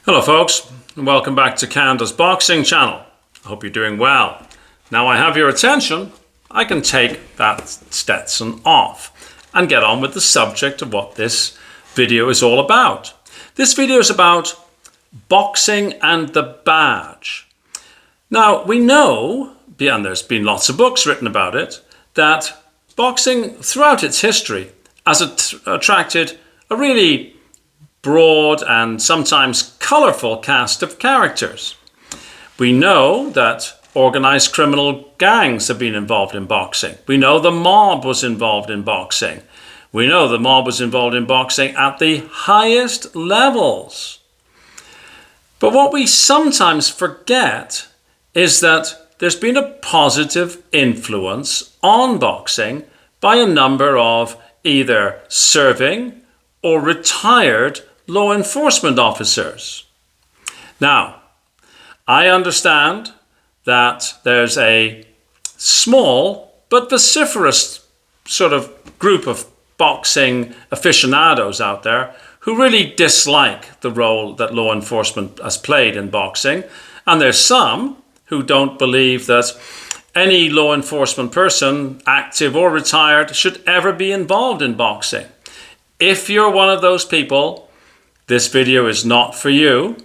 Hello folks, and welcome back to Canada's boxing channel. I hope you're doing well. Now I have your attention, I can take that Stetson off and get on with the subject of what this video is all about. This video is about boxing and the badge. Now we know, and there's been lots of books written about it, that boxing throughout its history has attracted a really broad and sometimes colourful cast of characters. We know that organised criminal gangs have been involved in boxing. We know the mob was involved in boxing. We know the mob was involved in boxing at the highest levels. But what we sometimes forget is that there's been a positive influence on boxing by a number of either serving or retired law enforcement officers. Now, I understand that there's a small but vociferous sort of group of boxing aficionados out there who really dislike the role that law enforcement has played in boxing. And there's some who don't believe that any law enforcement person, active or retired, should ever be involved in boxing. If you're one of those people, this video is not for you.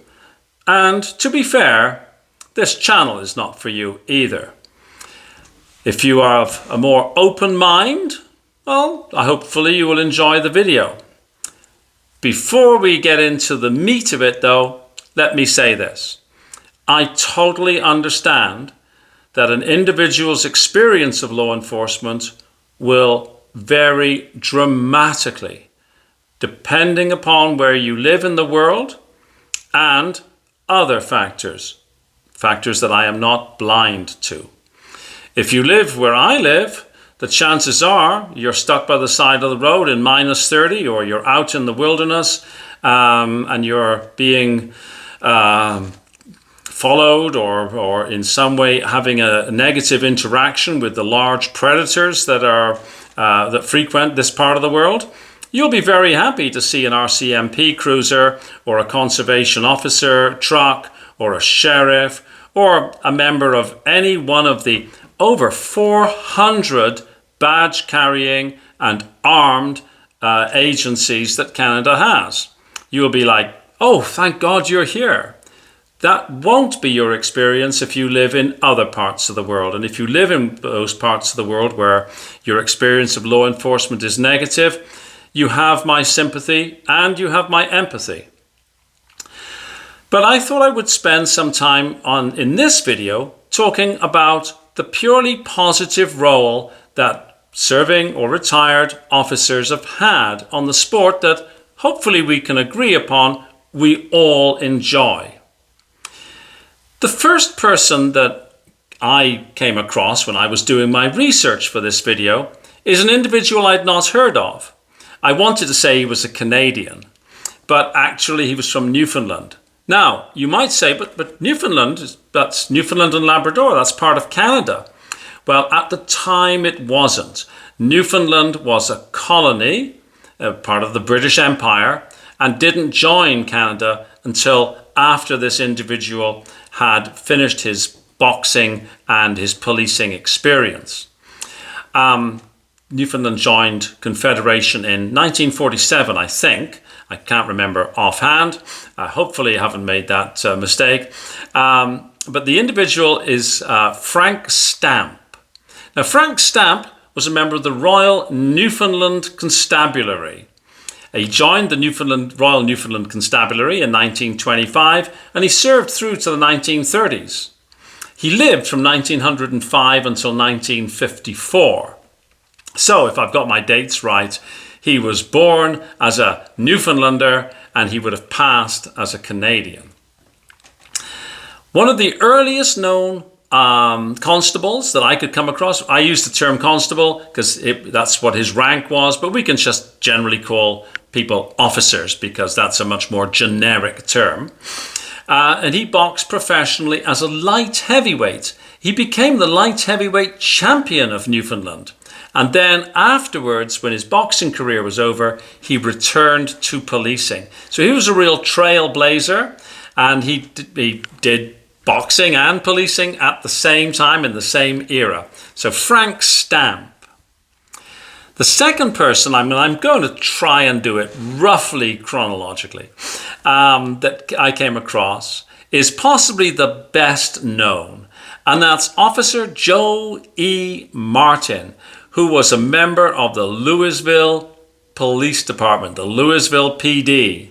And to be fair, this channel is not for you either. If you are of a more open mind, well, hopefully you will enjoy the video. Before we get into the meat of it though, let me say this. I totally understand that an individual's experience of law enforcement will vary dramatically depending upon where you live in the world and other factors that I am not blind to. If you live where I live, the chances are you're stuck by the side of the road in -30, or you're out in the wilderness and you're being followed or in some way having a negative interaction with the large predators that frequent this part of the world. You'll be very happy to see an RCMP cruiser or a conservation officer truck or a sheriff or a member of any one of the over 400 badge carrying and armed agencies that Canada has. You'll be like, oh, thank God you're here. That won't be your experience if you live in other parts of the world. And if you live in those parts of the world where your experience of law enforcement is negative, you have my sympathy and you have my empathy. But I thought I would spend some time in this video talking about the purely positive role that serving or retired officers have had on the sport that hopefully we can agree upon we all enjoy. The first person that I came across when I was doing my research for this video is an individual I'd not heard of. I wanted to say he was a Canadian, but actually he was from Newfoundland. Now, you might say, but Newfoundland, that's Newfoundland and Labrador, that's part of Canada. Well, at the time it wasn't. Newfoundland was a colony, part of the British Empire, and didn't join Canada until after this individual had finished his boxing and his policing experience. Newfoundland joined Confederation in 1947, I think. I can't remember offhand. Hopefully I haven't made that mistake. But the individual is Frank Stamp. Now, Frank Stamp was a member of the Royal Newfoundland Constabulary. He joined the Royal Newfoundland Constabulary in 1925, and he served through to the 1930s. He lived from 1905 until 1954. So, if I've got my dates right, he was born as a Newfoundlander and he would have passed as a Canadian. One of the earliest known constables that I could come across, I use the term constable because that's what his rank was, but we can just generally call people officers because that's a much more generic term. And he boxed professionally as a light heavyweight. He became the light heavyweight champion of Newfoundland. And then afterwards, when his boxing career was over, he returned to policing. So he was a real trailblazer. and he did boxing and policing at the same time in the same era. So Frank Stamp. The second person, I'm going to try and do it roughly chronologically, that I came across is possibly the best known, and that's Officer Joe E. Martin, who was a member of the Louisville Police Department, the Louisville PD.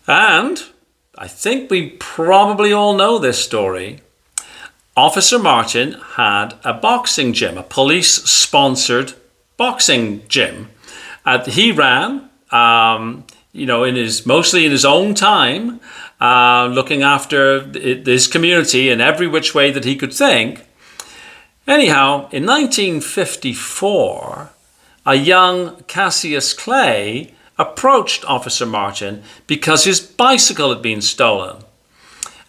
And I think we probably all know this story. Officer Martin had a boxing gym, a police-sponsored boxing gym. He ran, mostly in his own time, looking after this community in every which way that he could think. Anyhow, in 1954, a young Cassius Clay approached Officer Martin because his bicycle had been stolen.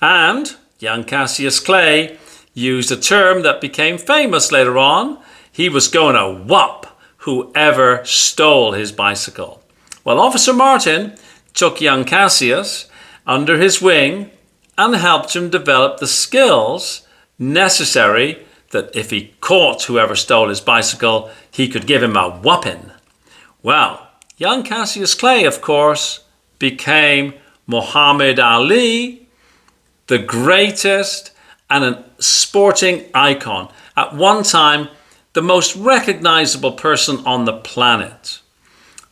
And young Cassius Clay used a term that became famous later on. He was going to whop whoever stole his bicycle. Well, Officer Martin took young Cassius under his wing and helped him develop the skills necessary that if he caught whoever stole his bicycle, he could give him a whopping. Well, young Cassius Clay, of course, became Muhammad Ali, the greatest and a sporting icon. At one time, the most recognizable person on the planet.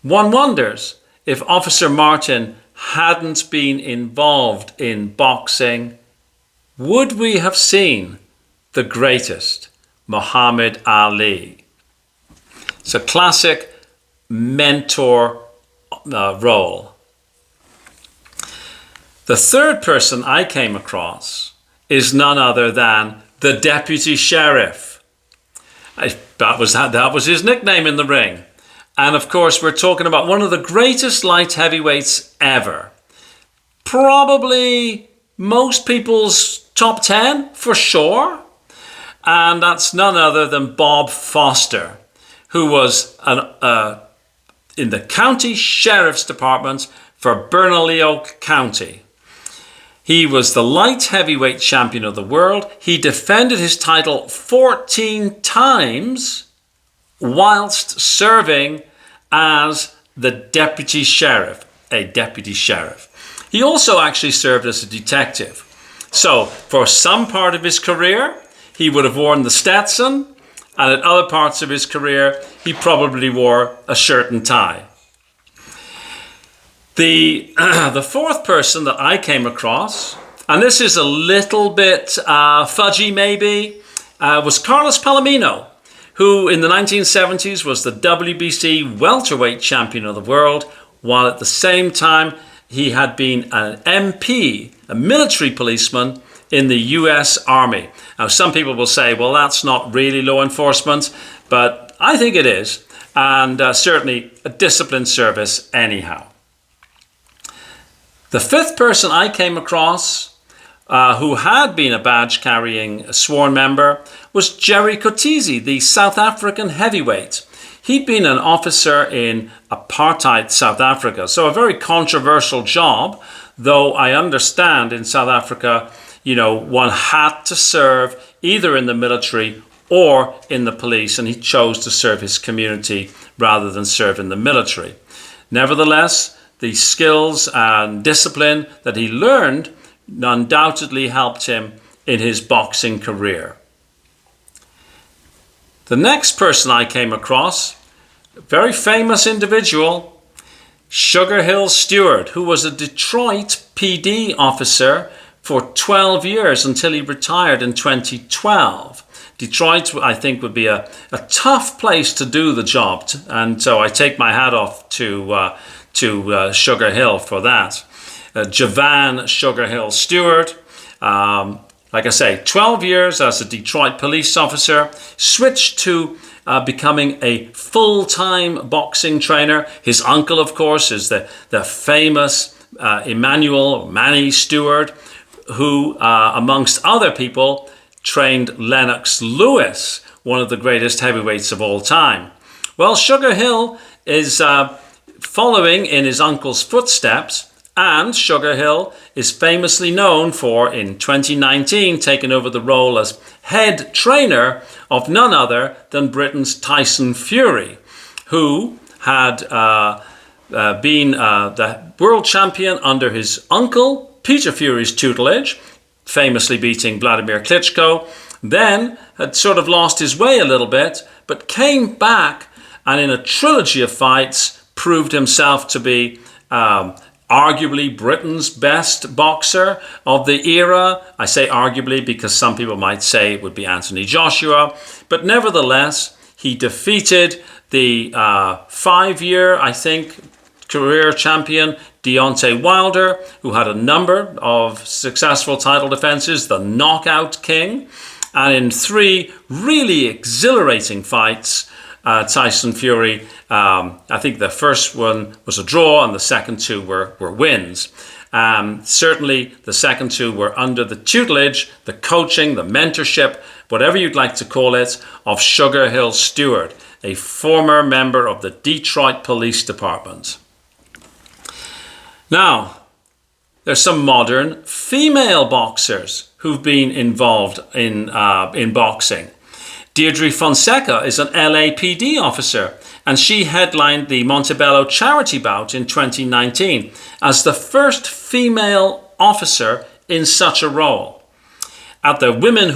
One wonders if Officer Martin hadn't been involved in boxing, would we have seen the greatest, Muhammad Ali? It's a classic mentor role. The third person I came across is none other than the deputy sheriff. That was his nickname in the ring. And of course, we're talking about one of the greatest light heavyweights ever. Probably most people's top 10 for sure. And that's none other than Bob Foster, who was in the county sheriff's department for Bernalillo County. He was the light heavyweight champion of the world. He defended his title 14 times whilst serving as the deputy sheriff, a deputy sheriff. He also actually served as a detective. So for some part of his career, he would have worn the Stetson, and at other parts of his career, he probably wore a shirt and tie. The fourth person that I came across, and this is a little bit fudgy maybe, was Carlos Palamino, who in the 1970s was the WBC welterweight champion of the world, while at the same time he had been an MP, a military policeman in the US Army. Now some people will say, well, that's not really law enforcement, but I think it is, and certainly a disciplined service anyhow. The fifth person I came across who had been a badge-carrying sworn member was Jerry Cotzi, the South African heavyweight. He'd been an officer in apartheid South Africa, so a very controversial job, though I understand in South Africa, one had to serve either in the military or in the police, and he chose to serve his community rather than serve in the military. Nevertheless, the skills and discipline that he learned undoubtedly helped him in his boxing career. The next person I came across, a very famous individual, Sugar Hill Stewart, who was a Detroit PD officer for 12 years until he retired in 2012. Detroit, I think, would be a tough place to do the job, and so I take my hat off to Sugar Hill for that. Javan Sugar Hill Stewart, like I say, 12 years as a Detroit police officer, switched to becoming a full-time boxing trainer. His uncle, of course, is the famous Manny Stewart, who, amongst other people, trained Lennox Lewis, one of the greatest heavyweights of all time. Well, Sugar Hill is following in his uncle's footsteps, and Sugar Hill is famously known for, in 2019, taking over the role as head trainer of none other than Britain's Tyson Fury, who had been the world champion under his uncle, Peter Fury's tutelage, famously beating Vladimir Klitschko, then had sort of lost his way a little bit, but came back and in a trilogy of fights proved himself to be arguably Britain's best boxer of the era. I say arguably because some people might say it would be Anthony Joshua, but nevertheless, he defeated the 5-year, I think, career champion Deontay Wilder, who had a number of successful title defenses, the Knockout King. And in 3 really exhilarating fights, Tyson Fury, I think the first one was a draw and the second 2 were wins. Certainly the second 2 were under the tutelage, the coaching, the mentorship, whatever you'd like to call it, of Sugar Hill Stewart, a former member of the Detroit Police Department. Now, there's some modern female boxers who've been involved in boxing. Deirdre Fonseca is an LAPD officer, and she headlined the Montebello charity bout in 2019 as the first female officer in such a role. At the Women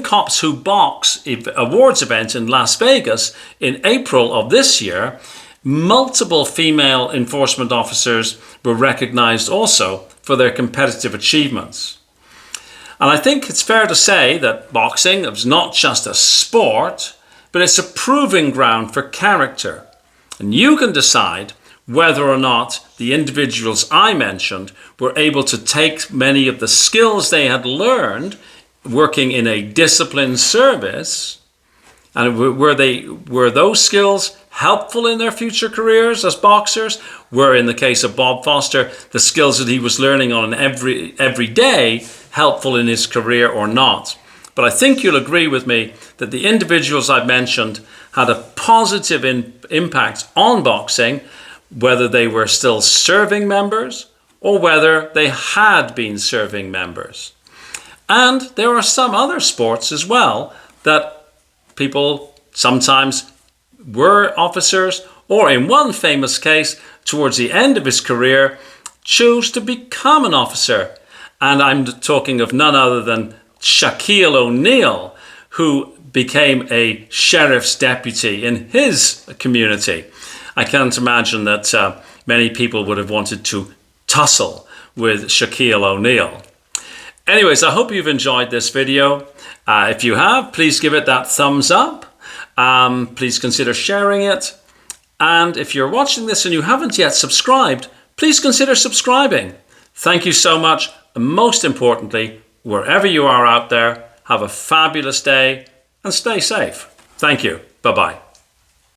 Cops Who Box awards event in Las Vegas in April of this year, multiple female enforcement officers were recognized also for their competitive achievements. And I think it's fair to say that boxing is not just a sport, but it's a proving ground for character. And you can decide whether or not the individuals I mentioned were able to take many of the skills they had learned working in a disciplined service, and were those skills helpful in their future careers as boxers? Were, in the case of Bob Foster, the skills that he was learning on every day helpful in his career or not? But I think you'll agree with me that the individuals I've mentioned had a positive impact on boxing, whether they were still serving members or whether they had been serving members. And there are some other sports as well that people sometimes were officers, or in one famous case, towards the end of his career, chose to become an officer. And I'm talking of none other than Shaquille O'Neal, who became a sheriff's deputy in his community. I can't imagine that many people would have wanted to tussle with Shaquille O'Neal. Anyways, I hope you've enjoyed this video. If you have, please give it that thumbs up. Please consider sharing it. And if you're watching this and you haven't yet subscribed, please consider subscribing. Thank you so much. And most importantly, wherever you are out there, have a fabulous day and stay safe. Thank you. Bye-bye.